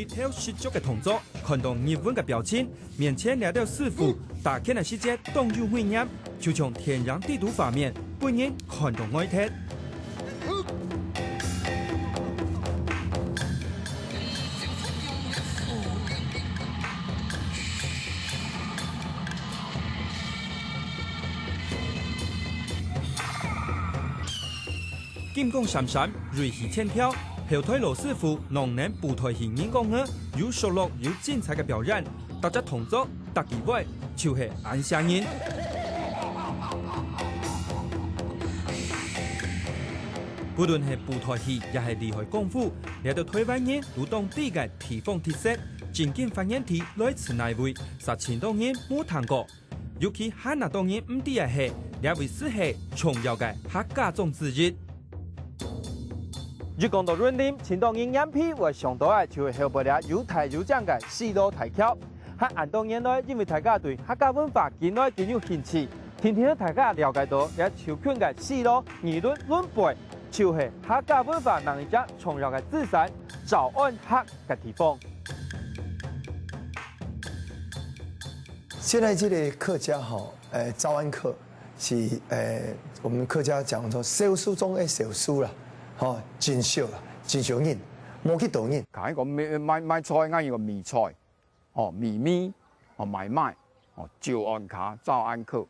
日跳十足嘅動作，看到日本嘅表情，面前掠到師傅打開嘅世界動作會驗，就像天然地圖畫面，本人看到愛睇。金光閃閃，銳氣千跳，後台羅師傅能能舞台形演講嘅，有熟絡有精彩嘅表演，大家動作特技位就是按聲音。無論係舞台戲，也係厲害功夫，嚟到台灣人都當地嘅地方特色，正經發現題來自內位，實踐當然冇談過。尤其漢那當然唔知嘅係，兩位是係重要嘅客家種之一。如講到論點，前當然眼皮會上到嘅就係後背了有台有獎嘅四路台橋。喺按當年來，因為大家對客家文化見來更有興趣，天天大家了解到也超群嘅四路議論論背，就係客家文化能力者重要嘅資產，早安客嘅地方。現在這個客家早安客是我們客家講做少數中的少數啦。真少啦，真少人，冇去到人。睇個買菜啱要個米菜，米，買，照安卡早安客，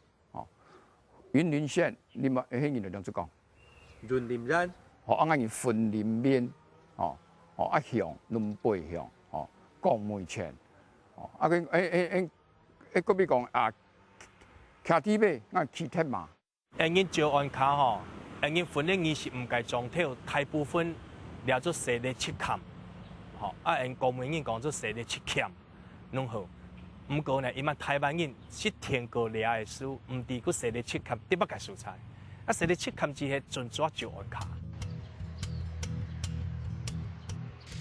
雲林縣你咪喺人哋兩隻講，雲林人，啱要分林面，阿鄉龍背鄉，江梅前，嗰邊講啊，徛地尾啱起鐵馬，人照安卡嗬。因分的25屆裝條，大部分了做4日7坎，因國民人講做4日7坎，弄好。唔過呢，因為台灣人7天過了嘅事，唔知個4日7坎點不解蔬菜。4日7坎只係盡做照安卡。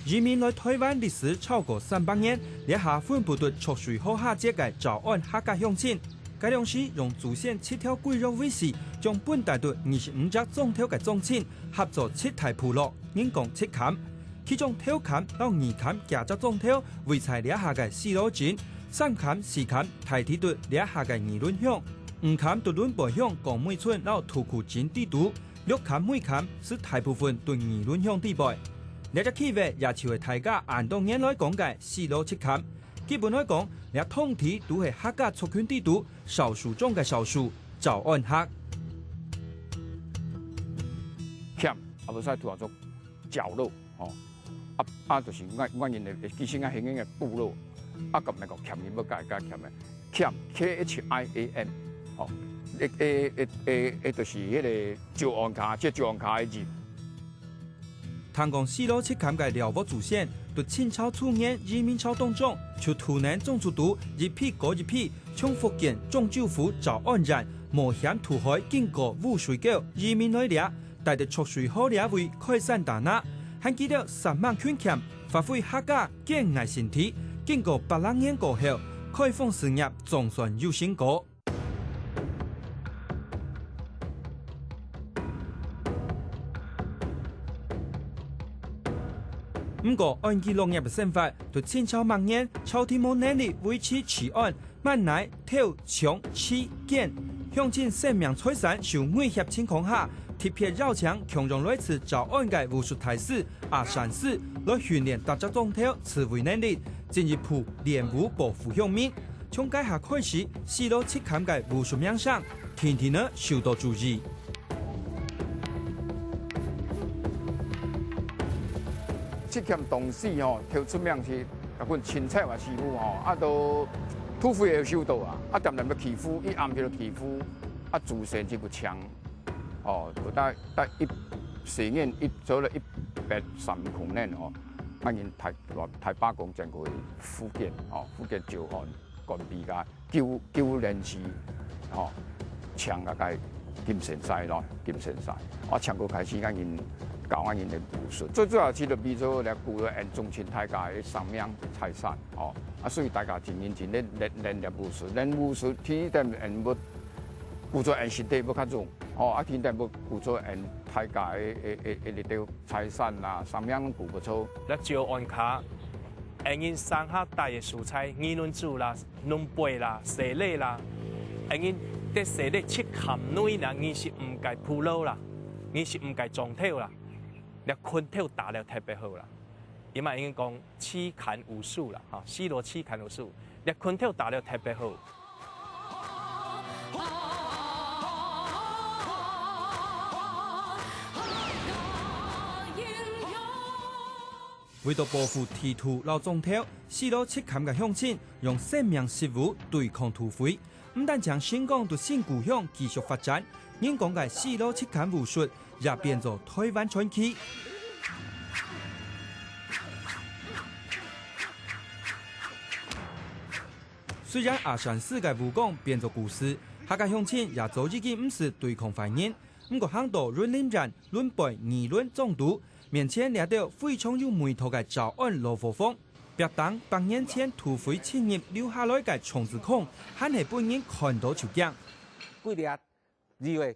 移民來台灣歷史超過300年，列下分布對潮水好下節嘅早安客家鄉親。該兩時用祖先7條貴肉為事，將本大隊25隻種條嘅種親合作7台部落，人講7坎，其中條坎到2坎夾隻種條為材列下嘅4路錢，3坎4坎大地隊列下嘅議論鄉，5坎對論背鄉江梅村到土庫錢地圖，6坎每坎是大部分對議論鄉地背。呢隻區域也就係大家按當年來講嘅4路7坎。基本來講，你通體都係客家族群地圖，少數中嘅少數，早安客。欠啊，無使圖做角落，就是我人哋其實我興嘅部落，咁咪講欠人要加欠嘅，欠 KHIAM，就是迄個照安卡，即照安卡嘅字。聽講4路7坎嘅寮屋祖先，對清朝初年移民潮當中，就突然種出到一批過一批，從福建漳州府早安人冒險渡海經過烏水溝移民來掠，帶着潮水好掠為開山打那，還記得3萬群欠發揮客家建藝身體，經過800年過後，開放事業總算有成果。不過，按佢農業嘅生活，對清朝末年朝廷冇能力維持治安，萬乃挑搶刺建，鄉親生命財產受威脅情況下，特別繞牆強用類似早安嘅武術大師阿山師來訓練大家種條自衛能力，進一步練武保護鄉民。從該下開始，4路7坎嘅武術名聲，天天呢受到注意。7坎同時跳出名是嗰款青菜話師傅都土匪也收到點要欺負，伊暗去欺負，自身這個槍，大4年做了130公年人台北講整個福建招安幹備噶9年時槍個金線賽咯，金線賽，槍個開始人。教人的武術，最主要是就比如嚟顧人宗親大家嘅生命財產，所以大家真認真練武術，練武術天天人要顧咗人身體要較重，天天要顧咗人大家嘅啲財產啊，生命顧唔錯。咧照安卡因山下带的蔬菜，鱼卵煮啦、卵贝啦、沙粒啦，因啲沙粒切含内啦，伊是唔该铺路啦，伊是唔该装条啦，你昆条打了特别好啦。因嘛应该讲七砍无数啦，哈，西罗七砍无数，你昆条打了特别好。为了保护地图老总条，西罗七砍嘅乡亲用生命食物对抗土匪，唔但将新港到新故乡继续发展，人讲嘅西罗七砍武术也变作台湾传奇。虽然阿山市嘅武功变作故事，客家乡亲也早已经唔是对抗犯人，不过很多论领人、论背、议论中毒。面前掠到非常有味道嘅早安罗佛峰，别当100年前土匪侵入留下来嘅虫子孔，还系本人看到就惊。几掠2月，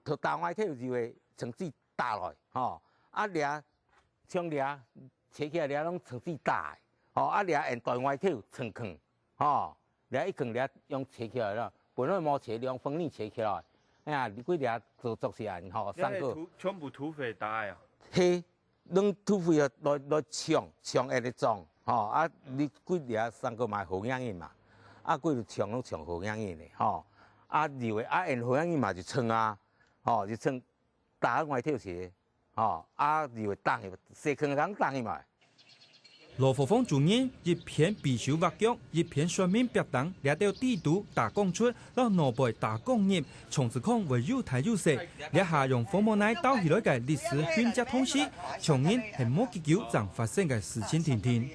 头大外头2月层次大来，吼，啊掠像掠切起来掠拢层次大，吼，啊掠沿大外头层坑，吼，掠一坑掠用切起来啦，本来冇切，用风力切起来，哎呀，你几掠做作事人，吼，3个。全部土匪打呀？嘿。拢土匪啊，来抢下来撞，吼啊！你几掠3个嘛好养人嘛，啊，几就抢拢抢好养人的，吼啊！以为啊，因好养人嘛就冲啊，吼就冲打外头去，吼啊！以为打去，西坑人打去嘛。罗佛峰主任一篇匕首挖脚，一篇说明别当掠到地图大讲出，让脑背大讲入，从此看为有态有势，掠下用风魔奶倒起来嘅历史选择通史，重演系冇几久曾发生嘅事情停停。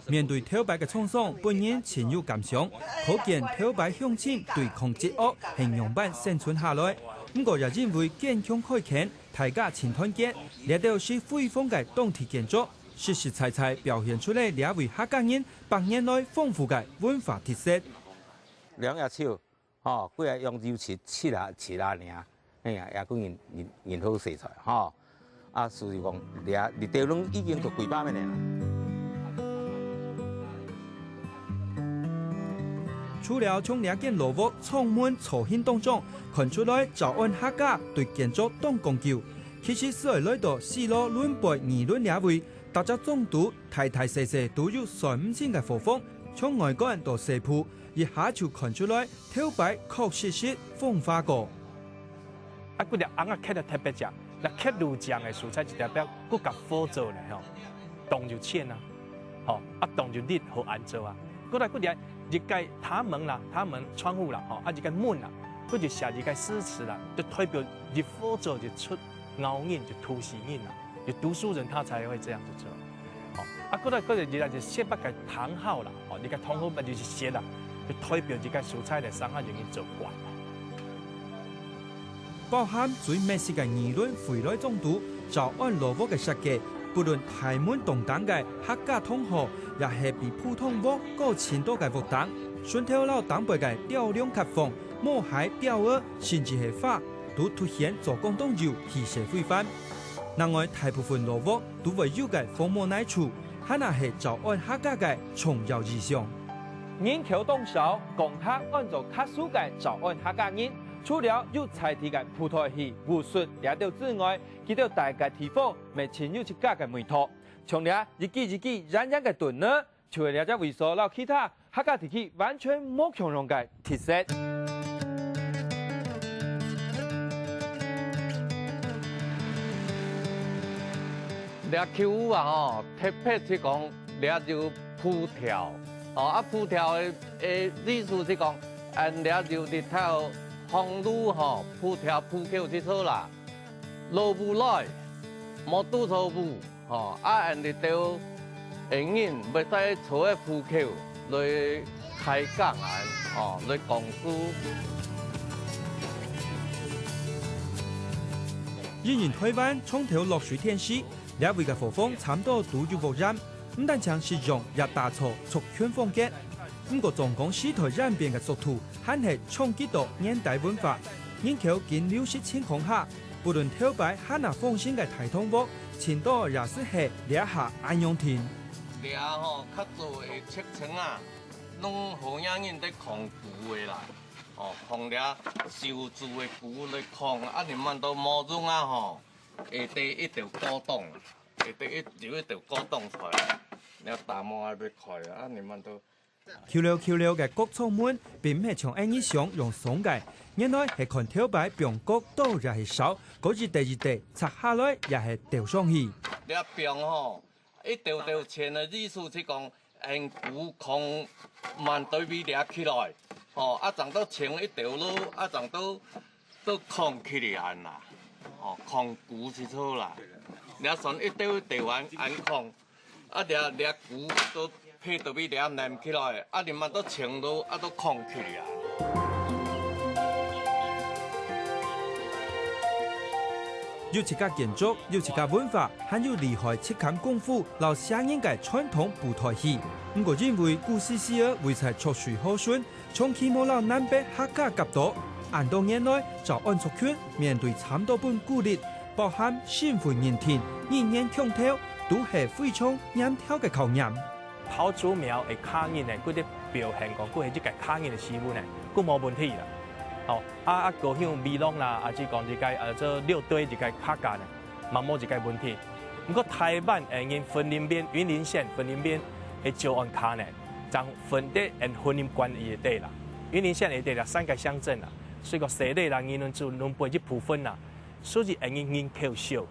面对挑白嘅创伤，本人情有感想，可见挑白乡亲对抗饥饿系样板生存下来。不过也因为健康开垦，大家情团结，掠到是辉煌嘅当地建筑。实实在在表现出来两位客家人100年来丰富嘅文化特色。两只手，吼，几下用油漆啦，尔，哎呀，也讲人好食材，吼，啊，所以讲日地拢已经都几百年啦。除了从两件萝卜充满粗兴当中，看出来早安客家对建筑当讲究，其实是来到西罗论背议论两位。大家中途大大细细都有3-5千嘅火风，从外观到社铺，一下就看出来挑白确实是风化过。啊，嗰条红啊切得特别正，那切路酱嘅蔬菜就代表嗰甲火做咧吼，冻就浅啦，吼啊冻就热好安做啊。嗰来嗰条日界塔门啦、塔门窗户啦，吼啊日界门啦，嗰就下日界诗词啦，就代表日火做就出熬印就突袭印啦。有读书人他才会这样子做，好啊，嗰个日就先把佢躺好啦，哦，你个躺好咪就是写啦，就代表这个蔬菜嚟上下容易做惯。包含最美食嘅议论回来中途，早安萝卜嘅设计，不论台门动荡嘅客家同学，也系比普通屋高前多嘅活动，顺条老东北嘅雕梁刻凤、摸海雕鹅，甚至系花，都凸显做广东有气势非凡。另外，大部分萝卜都会有嘅风魔奶处，还那系早安客家嘅重要意象。人口当少，讲客按照客数嘅早安客家人，除了有才体嘅舞台戏、武术掠到之外，其他大嘅地方咪全有一家嘅美托，从了日记人人嘅顿呢，除了只为所，让其他客家地区完全冇相同嘅特色。掠球舞啊吼，特别是讲掠就铺条，哦啊铺条的意思是讲，掠就日头红路吼，铺条铺球之错啦，路不来，冇拄错步，吼啊日头人要使坐喺铺球来开讲啊，哦来讲书。依然台湾冲条落水天时。两位嘅火风差唔多都有污染，唔但將市容也大錯促圈風格。不過總講市台染變嘅速度，還係衝擊到現代文化。人口見流失情況下，不論挑擺還係放心嘅大通屋，前多也是係掠下安陽田。掠吼较做的尺寸啊，拢好影人在控牛的啦。哦，控掠受助的牛来控，啊，你们都毛绒啊吼，下底一条高档，下底一条高档出来，了大毛还要开啊，你们都。Q 六嘅各创门並唔係像安以上用鬆嘅，原來係看跳擺邊角多也係少，嗰日第二地拆下來也係掉上去。掠病吼，一條條錢的意思是講，用牛控慢對比掠起來，吼啊，長到穿一條路，啊，長到都控起來啦，吼控牛是好啦，掠船一條完安控，啊掠牛都。配到比掠難起來，啊！你們都穿路啊，都控起來。有自家建築，有自家文化，還有厲害切砍功夫，留下人嘅傳統舞台戲。不過因為古時時而為才出水好順，從起冇老南北客家夾到，按到年內就按族群面對差唔多本鼓勵，包含新會面田、年年強跳，都係非常難跳嘅考驗。跑祖苗嘅卡人呢，嗰啲表現講，嗰係即個卡人嘅師傅呢，佢冇問題啦。哦，高向美朗啦，即講一個做六隊一個客家呢，冇一個問題。不過台灣人雲林邊、雲林縣雲林邊嘅招安卡呢，將分啲雲林關一地啦，雲林縣一地啦3個鄉鎮啦，所以個西地人人就兩輩一部分啦，所以人口少，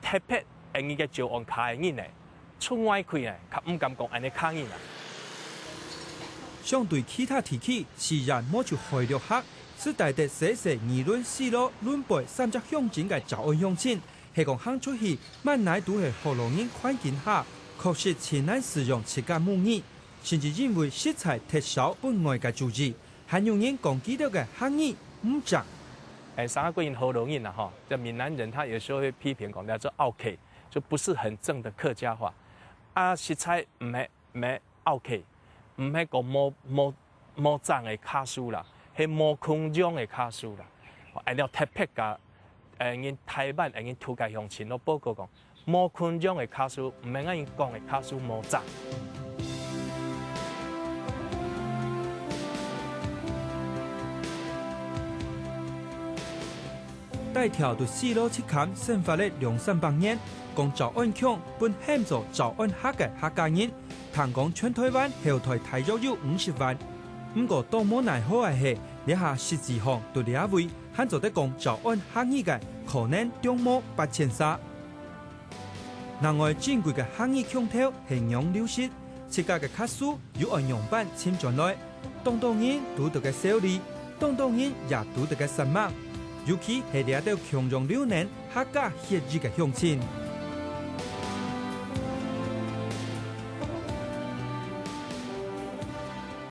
特別人嘅招安卡嘅人呢。出外開呢，佢唔敢講安尼卡人啦。相對其他地區，自然冇就開了客，是大得寫議論思路論背三隻鄉鎮嘅早安鄉親，係講行出去，萬乃都係河洛人環境下，確實前難使用自家母語，甚至因為食材特少本外嘅注意，還有人講幾條嘅行語唔正。三個人河洛人啦，哈，這閩南人他有時候會批評講叫做OK，就不是很正的客家話。啊，食材唔係 OK， 唔係個冇髒嘅卡數啦，係冇空中嘅卡數啦。按照特別嘅人台灣人土家鄉親都報告講，冇空中嘅卡數，唔係人講嘅卡數冇髒。帶條到4路切砍生活了200-300年，講早安腔本喊做早安客嘅客家人，聽講全台灣後台大約有50萬。不過當冇奈何嘅係，呢下實際上到呢一位喊做得講早安客語嘅，可能中冇8300。另外珍貴嘅客語腔調係樣流失，自家嘅卡數有按樣板簽進來，當然讀到嘅小利，當然也讀到嘅神猛。尤其係掠到強壯留年客家血緣嘅鄉親。